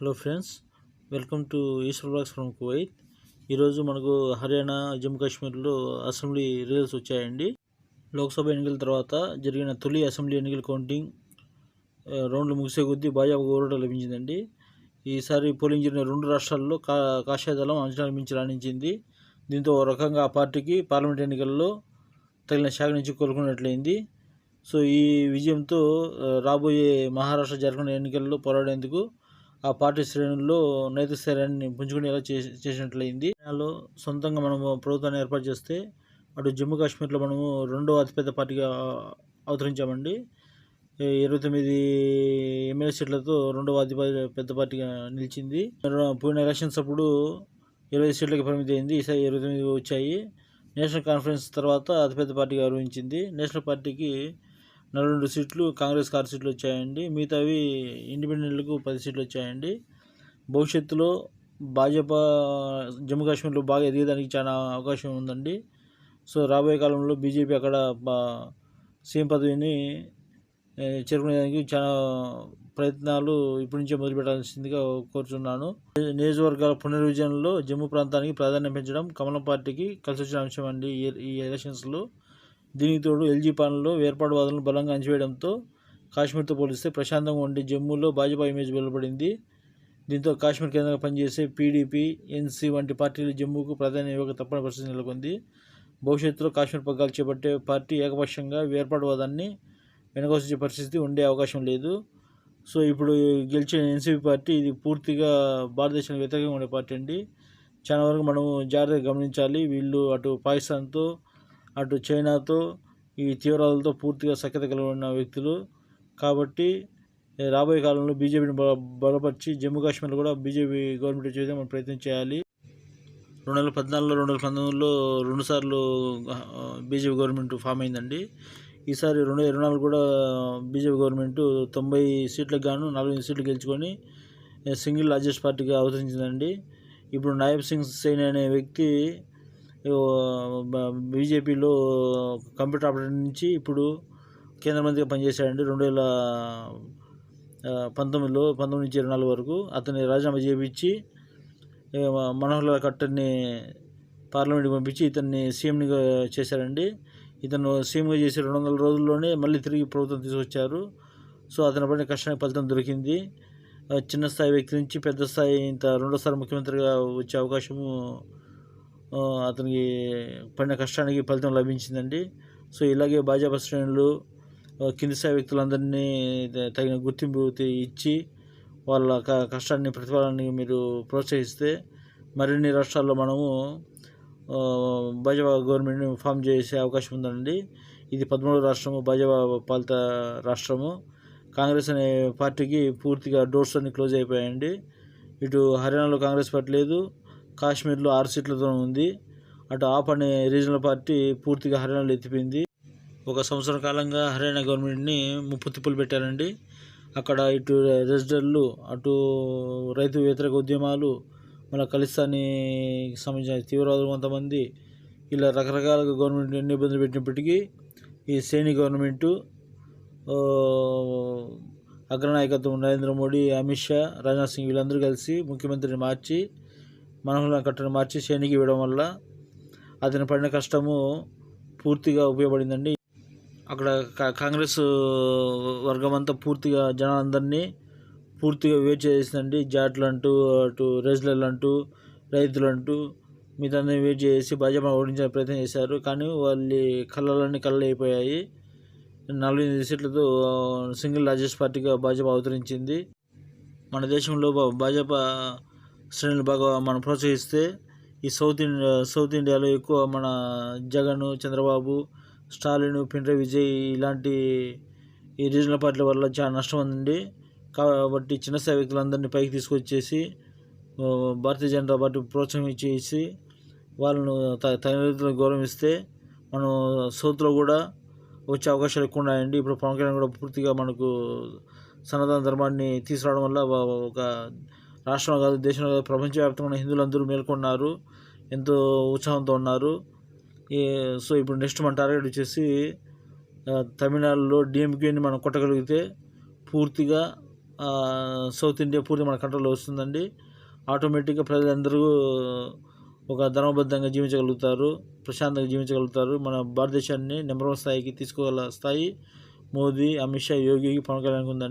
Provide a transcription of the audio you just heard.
Hello friends, welcome to Eshwar blogs from Kuwait. ఈరోజు మనకు హర్యానా, జమ్మూ కాశ్మీర్లో అసెంబ్లీ రిజల్ట్స్ వచ్చాయండి. లోక్సభ ఎన్నికల తర్వాత జరిగిన తొలి అసెంబ్లీ ఎన్నికల కౌంటింగ్ రౌండ్లు ముగిసే కొద్దీ భాజపాకు ఓటు లభించిందండి. ఈసారి పోలింగ్ జరిగిన రెండు రాష్ట్రాల్లో కాషాయ దళం అంచనాలు మించి రాణించింది. దీంతో ఓ రకంగా ఆ పార్టీకి పార్లమెంట్ ఎన్నికల్లో తగిన శాఖ నుంచి కోలుకున్నట్లయింది. సో ఈ విజయంతో రాబోయే మహారాష్ట్ర, జార్ఖండ్ ఎన్నికల్లో పోరాడేందుకు ఆ పార్టీ శ్రేణుల్లో నైతిక స్థైర్యాన్ని పుంజుకునేలా చేసినట్లయింది. సొంతంగా మనము ప్రభుత్వాన్ని ఏర్పాటు చేస్తే అటు జమ్మూ కాశ్మీర్లో మనము రెండవ అతిపెద్ద పార్టీగా అవతరించామండి. 29 ఎమ్మెల్యే సీట్లతో రెండవ పెద్ద పార్టీగా నిలిచింది. పోయిన ఎలక్షన్స్ అప్పుడు 20 సీట్లకి పరిమితి అయింది. ఈసారి 29 వచ్చాయి. నేషనల్ కాన్ఫరెన్స్ తర్వాత అతిపెద్ద పార్టీగా గౌరవించింది. నేషనల్ పార్టీకి 42 సీట్లు, కాంగ్రెస్కి 6 సీట్లు వచ్చాయండి. మిగతావి ఇండిపెండెంట్లకు 10 సీట్లు వచ్చాయండి. భవిష్యత్తులో భాజపా జమ్మూ కాశ్మీర్లో బాగా ఎదిగేదానికి చాలా అవకాశం ఉందండి. సో రాబోయే కాలంలో బీజేపీ అక్కడ సీఎం పదవిని చేరుకునేదానికి చాలా ప్రయత్నాలు ఇప్పటి నుంచే మొదలుపెట్టాల్సిందిగా కోరుతున్నాను. నియోజకవర్గాల పునర్విభజనలో జమ్మూ ప్రాంతానికి ప్రాధాన్యం పెంచడం కమలం పార్టీకి కలిసి వచ్చిన అంశం అండి ఈ ఎలక్షన్స్లో. దీనికి తోడు ఎల్జీ పాలనలో వేర్పాటువాదులను బలంగా అణచివేయడంతో కాశ్మీర్తో పోలిస్తే ప్రశాంతంగా ఉండే జమ్మూలో భాజపా ఇమేజ్ వెలువడింది. దీంతో కాశ్మీర్ కేంద్రంగా పనిచేసే పీడీపీ, ఎన్సీ వంటి పార్టీలు జమ్మూకు ప్రాధాన్యం ఇవ్వక తప్పని పరిస్థితి నెలకొంది. భవిష్యత్తులో కాశ్మీర్ పగ్గాలు చేపట్టే పార్టీ ఏకపక్షంగా వేర్పాటువాదాన్ని వెనకోసే పరిస్థితి ఉండే అవకాశం లేదు. సో ఇప్పుడు గెలిచిన ఎన్సీపీ పార్టీ ఇది పూర్తిగా భారతదేశానికి వ్యతిరేకంగా ఉండే పార్టీ అండి. చాలా వరకు మనము జాగ్రత్తగా గమనించాలి. వీళ్ళు అటు పాకిస్తాన్తో, అటు చైనాతో, ఈ తీవ్రవాదులతో పూర్తిగా సఖ్యత కలిగి ఉన్న వ్యక్తులు. కాబట్టి రాబోయే కాలంలో బీజేపీని బలపరిచి జమ్మూ కాశ్మీర్లో కూడా బీజేపీ గవర్నమెంట్ వచ్చేది మనం ప్రయత్నం చేయాలి. 2014లో, 2019లో 2 సార్లు బీజేపీ గవర్నమెంట్ ఫామ్ అయిందండి. ఈసారి 2024 కూడా బీజేపీ గవర్నమెంట్ 90 సీట్లకు గాను 40 సీట్లు గెలుచుకొని సింగిల్ లార్జెస్ట్ పార్టీగా అవతరించిందండి. ఇప్పుడు నాయబ్ సింగ్ సైని అనే వ్యక్తి బీజేపీలో కంప్యూటర్ ఆపరేటర్ నుంచి ఇప్పుడు కేంద్ర మంత్రిగా పనిచేశాడండి. 2019 నుంచి 24 వరకు అతన్ని రాజీనామా చేయించి మనోహర్ లాల్ ఖట్టర్ని పార్లమెంట్కి పంపించి ఇతన్ని సీఎంగా చేశారండి. ఇతను సీఎంగా చేసి 200 రోజుల్లోనే మళ్ళీ తిరిగి ప్రభుత్వం తీసుకొచ్చారు. సో అతని పడిన కష్టానికి ఫలితం దొరికింది. చిన్న స్థాయి వ్యక్తి నుంచి పెద్ద స్థాయి రెండోసారి ముఖ్యమంత్రిగా వచ్చే అవకాశము అతనికి పడిన కష్టానికి ఫలితం లభించిందండి. సో ఇలాగే భాజపా శ్రేణులు కింది స్థాయి వ్యక్తులందరినీ తగిన గుర్తింపు ఇచ్చి వాళ్ళ కష్టాన్ని, ప్రతిఫలాన్ని మీరు ప్రోత్సహిస్తే మరిన్ని రాష్ట్రాల్లో మనము భాజపా గవర్నమెంట్ని ఫామ్ చేసే అవకాశం ఉందండి. ఇది 13వ రాష్ట్రము, భాజపా పాలిత రాష్ట్రము. కాంగ్రెస్ అనే పార్టీకి పూర్తిగా డోర్స్ అన్ని క్లోజ్ అయిపోయాయండి. ఇటు హర్యానాలో కాంగ్రెస్ పార్టీ లేదు, కాశ్మీర్లో 6 సీట్లతో ఉంది. అటు ఆప్ అనే రీజనల్ పార్టీ పూర్తిగా హర్యానాలో ఎత్తిపోయింది. 1 సంవత్సరం కాలంగా హర్యానా గవర్నమెంట్ని ముప్పు తిప్పులు పెట్టారండి. అక్కడ ఇటు రెసిడెంట్లు, అటు రైతు వ్యతిరేక ఉద్యమాలు, మన ఖలిస్తానీకి సంబంధించిన తీవ్రవాదులు కొంతమంది, ఇలా రకరకాలుగా గవర్నమెంట్ ఎన్ని ఇబ్బందులు పెట్టినప్పటికీ ఈ సైని గవర్నమెంటు అగ్రనాయకత్వం నరేంద్ర మోడీ, అమిత్ షా, రాజ్నాథ్ సింగ్ వీళ్ళందరూ కలిసి ముఖ్యమంత్రిని మార్చి మనోహర్ లాల్ ఖట్టర్ని మార్చి సైనికి ఇవ్వడం వల్ల అతని పడిన కష్టము పూర్తిగా ఉపయోగపడిందండి. అక్కడ కాంగ్రెస్ వర్గం అంతా పూర్తిగా జనాలందరినీ పూర్తిగా వేట్ చేసిందండి. జాట్లు అంటూ, అటు రెజ్లర్లు అంటూ, రైతులు అంటూ మిగతా వెయిట్ చేసి భాజపా ఓడించే ప్రయత్నం చేశారు. కానీ వాళ్ళ కళ్ళలన్నీ కళ్ళైపోయాయి. 48 సీట్లతో సింగిల్ లార్జెస్ట్ పార్టీగా భాజపా అవతరించింది. మన దేశంలో భాజపా శ్రేణులు బాగా మనం ప్రోత్సహిస్తే ఈ సౌత్ ఇండియాలో ఎక్కువ మన జగన్, చంద్రబాబు, స్టాలిన్, పినరయ్ విజయ్ ఇలాంటి ఈ రీజనల్ పార్టీల వల్ల చాలా నష్టం ఉందండి. కాబట్టి చిన్న స్థాయి వ్యక్తులందరినీ పైకి తీసుకొచ్చేసి భారతీయ జనతా పార్టీ ప్రోత్సాహం ఇచ్చేసి వాళ్ళను తగిన రీతిలో గౌరవిస్తే మనం సౌత్లో కూడా వచ్చే అవకాశాలు ఎక్కువ ఉన్నాయండి. ఇప్పుడు పవన్ కళ్యాణ్ కూడా పూర్తిగా మనకు సనాతన ధర్మాన్ని తీసుకురావడం వల్ల ఒక రాష్ట్రంలో కాదు, దేశంలో కాదు, ప్రపంచవ్యాప్తంగా హిందువులందరూ మేల్కొన్నారు, ఎంతో ఉత్సాహంతో ఉన్నారు. సో ఇప్పుడు నెక్స్ట్ మన టార్గెట్ వచ్చేసి తమిళనాడులో డిఎంకేని మనం కొట్టగలిగితే పూర్తిగా సౌత్ ఇండియా పూర్తి మన కంట్రోల్లో వస్తుందండి. ఆటోమేటిక్గా ప్రజలందరూ ఒక ధర్మబద్ధంగా జీవించగలుగుతారు, ప్రశాంతంగా జీవించగలుగుతారు. మన భారతదేశాన్ని నెంబర్ 1 స్థాయికి తీసుకోగల స్థాయి మోదీ, అమిత్ షా, యోగి, పవన్ కళ్యాణ్కి ఉందండి.